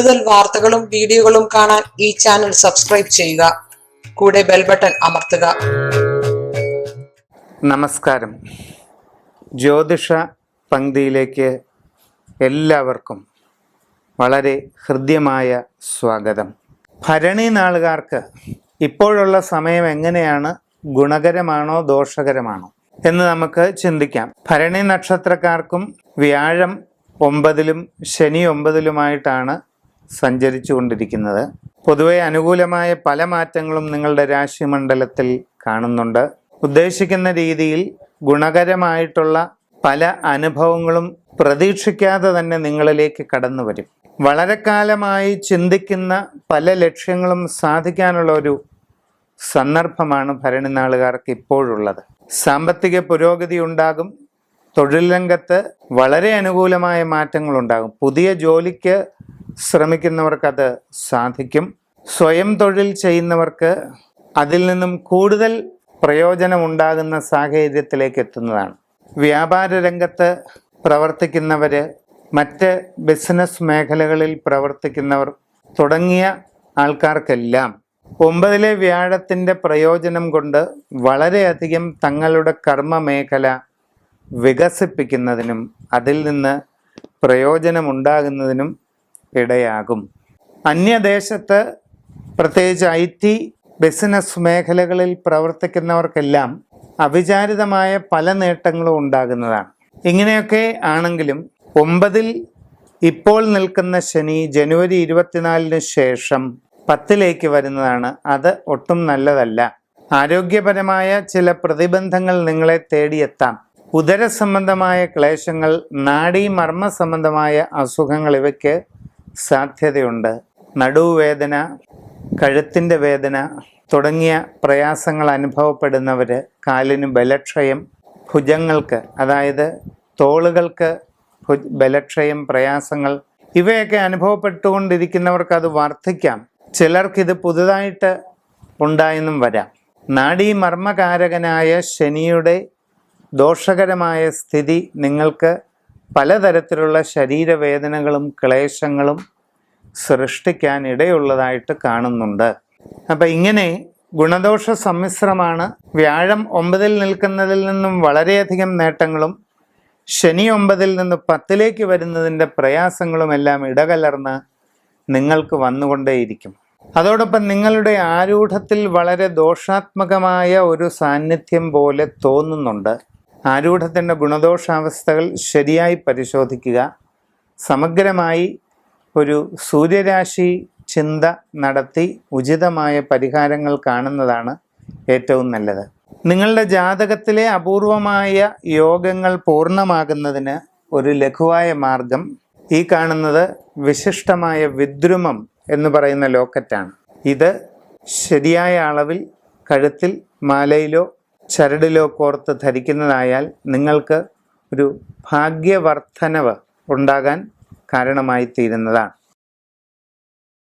കൂടുതൽ വാർത്തകളും വീഡിയോകളും കാണാൻ ഈ ചാനൽ സബ്സ്ക്രൈബ് ചെയ്യുക. കൂടെ ബെൽ ബട്ടൺ അമർത്തുക. നമസ്കാരം. ജ്യോതിഷ പങ്ക്തിയിലേക്ക് എല്ലാവർക്കും വളരെ ഹൃദ്യമായ സ്വാഗതം. ഭരണി നാളുകാർക്ക് ഇപ്പോഴുള്ള സമയം എങ്ങനെയാണ്? ഗുണകരമാണോ ദോഷകരമാണോ എന്ന് നമുക്ക് ചിന്തിക്കാം. ഭരണി നക്ഷത്രക്കാർക്കും വ്യാഴം 9-ലും ശനി 9-ലുമായിട്ടാണ് സഞ്ചരിച്ചു കൊണ്ടിരിക്കുന്നത്. പൊതുവെ അനുകൂലമായ പല മാറ്റങ്ങളും നിങ്ങളുടെ രാശിമണ്ഡലത്തിൽ കാണുന്നുണ്ട്. ഉദ്ദേശിക്കുന്ന രീതിയിൽ ഗുണകരമായിട്ടുള്ള പല അനുഭവങ്ങളും പ്രതീക്ഷിക്കാതെ തന്നെ നിങ്ങളിലേക്ക് കടന്നു വരും. വളരെ കാലമായി ചിന്തിക്കുന്ന പല ലക്ഷ്യങ്ങളും സാധിക്കാനുള്ള ഒരു സന്ദർഭമാണ് ഭരണി നാളുകാർക്ക് ഇപ്പോഴുള്ളത്. സാമ്പത്തിക പുരോഗതി ഉണ്ടാകും. തൊഴിൽ രംഗത്ത് വളരെ അനുകൂലമായ മാറ്റങ്ങളുണ്ടാകും. പുതിയ ജോലിക്ക് ശ്രമിക്കുന്നവർക്കത് സാധിക്കും. സ്വയം തൊഴിൽ ചെയ്യുന്നവർക്ക് അതിൽ നിന്നും കൂടുതൽ പ്രയോജനമുണ്ടാകുന്ന സാഹചര്യത്തിലേക്ക് എത്തുന്നതാണ്. വ്യാപാര രംഗത്ത് പ്രവർത്തിക്കുന്നവർ, മറ്റ് ബിസിനസ് മേഖലകളിൽ പ്രവർത്തിക്കുന്നവർ തുടങ്ങിയ ആൾക്കാർക്കെല്ലാം 9-ലെ വ്യാഴത്തിൻ്റെ പ്രയോജനം കൊണ്ട് വളരെയധികം തങ്ങളുടെ കർമ്മ മേഖല വികസിപ്പിക്കുന്നതിനും അതിൽ നിന്ന് പ്രയോജനമുണ്ടാകുന്നതിനും ഇടയാകും. അന്യദേശത്ത് പ്രത്യേകിച്ച് IT ബിസിനസ് മേഖലകളിൽ പ്രവർത്തിക്കുന്നവർക്കെല്ലാം അവിചാരിതമായ പല നേട്ടങ്ങളും ഉണ്ടാകുന്നതാണ്. ഇങ്ങനെയൊക്കെ ആണെങ്കിലും 9-ൽ ഇപ്പോൾ നിൽക്കുന്ന ശനി ജനുവരി 24-ന് ശേഷം 10-ലേക്ക് വരുന്നതാണ്. അത് ഒട്ടും നല്ലതല്ല. ആരോഗ്യപരമായ ചില പ്രതിബന്ധങ്ങൾ നിങ്ങളെ തേടിയെത്താം. ഉദര സംബന്ധമായ ക്ലേശങ്ങൾ, നാഡീമർമ്മ സംബന്ധമായ അസുഖങ്ങൾ ഇവയ്ക്ക് സാധ്യതയുണ്ട്. നടുവേദന, കഴുത്തിൻ്റെ വേദന തുടങ്ങിയ പ്രയാസങ്ങൾ അനുഭവപ്പെടുന്നവർ, കാലിന് ബലക്ഷയം, ഭുജങ്ങൾക്ക് അതായത് തോളുകൾക്ക് ബലക്ഷയം, പ്രയാസങ്ങൾ ഇവയൊക്കെ അനുഭവപ്പെട്ടുകൊണ്ടിരിക്കുന്നവർക്ക് അത് വർദ്ധിക്കാം. ചിലർക്കിത് പുതുതായിട്ട് ഉണ്ടായെന്നും വരാം. നാഡീമർമ്മകാരകനായ ശനിയുടെ ദോഷകരമായ സ്ഥിതി നിങ്ങൾക്ക് പലതരത്തിലുള്ള ശരീരവേദനകളും ക്ലേശങ്ങളും സൃഷ്ടിക്കാൻ ഇടയുള്ളതായിട്ട് കാണുന്നുണ്ട്. അപ്പം ഇങ്ങനെ ഗുണദോഷ സമ്മിശ്രമാണ്. വ്യാഴം 9-ൽ നിൽക്കുന്നതിൽ നിന്നും വളരെയധികം നേട്ടങ്ങളും ശനി 9-ൽ നിന്ന് 10-ലേക്ക് വരുന്നതിൻ്റെ പ്രയാസങ്ങളുമെല്ലാം ഇടകലർന്ന് നിങ്ങൾക്ക് വന്നുകൊണ്ടേയിരിക്കും. അതോടൊപ്പം നിങ്ങളുടെ ആരൂഢത്തിൽ വളരെ ദോഷാത്മകമായ ഒരു സാന്നിധ്യം പോലെ തോന്നുന്നുണ്ട്. ആരൂഢത്തിൻ്റെ ഗുണദോഷാവസ്ഥകൾ ശരിയായി പരിശോധിക്കുക. സമഗ്രമായി ഒരു സൂര്യരാശി ചിന്ത നടത്തി ഉചിതമായ പരിഹാരങ്ങൾ കാണുന്നതാണ് ഏറ്റവും നല്ലത്. നിങ്ങളുടെ ജാതകത്തിലെ അപൂർവമായ യോഗങ്ങൾ പൂർണ്ണമാകുന്നതിന് ഒരു ലഘുവായ മാർഗം ഈ കാണുന്നത് വിശിഷ്ടമായ വിദ്രുമം എന്ന് പറയുന്ന ലോക്കറ്റാണ്. ഇത് ശരിയായ അളവിൽ കഴുത്തിൽ, മാലയിലോ ചരടിലോ കോർത്ത് ധരിക്കുന്നതായാൽ നിങ്ങൾക്ക് ഒരു ഭാഗ്യവർദ്ധനവ് ഉണ്ടാകാൻ കാരണമായി തീരുന്നതാണ്.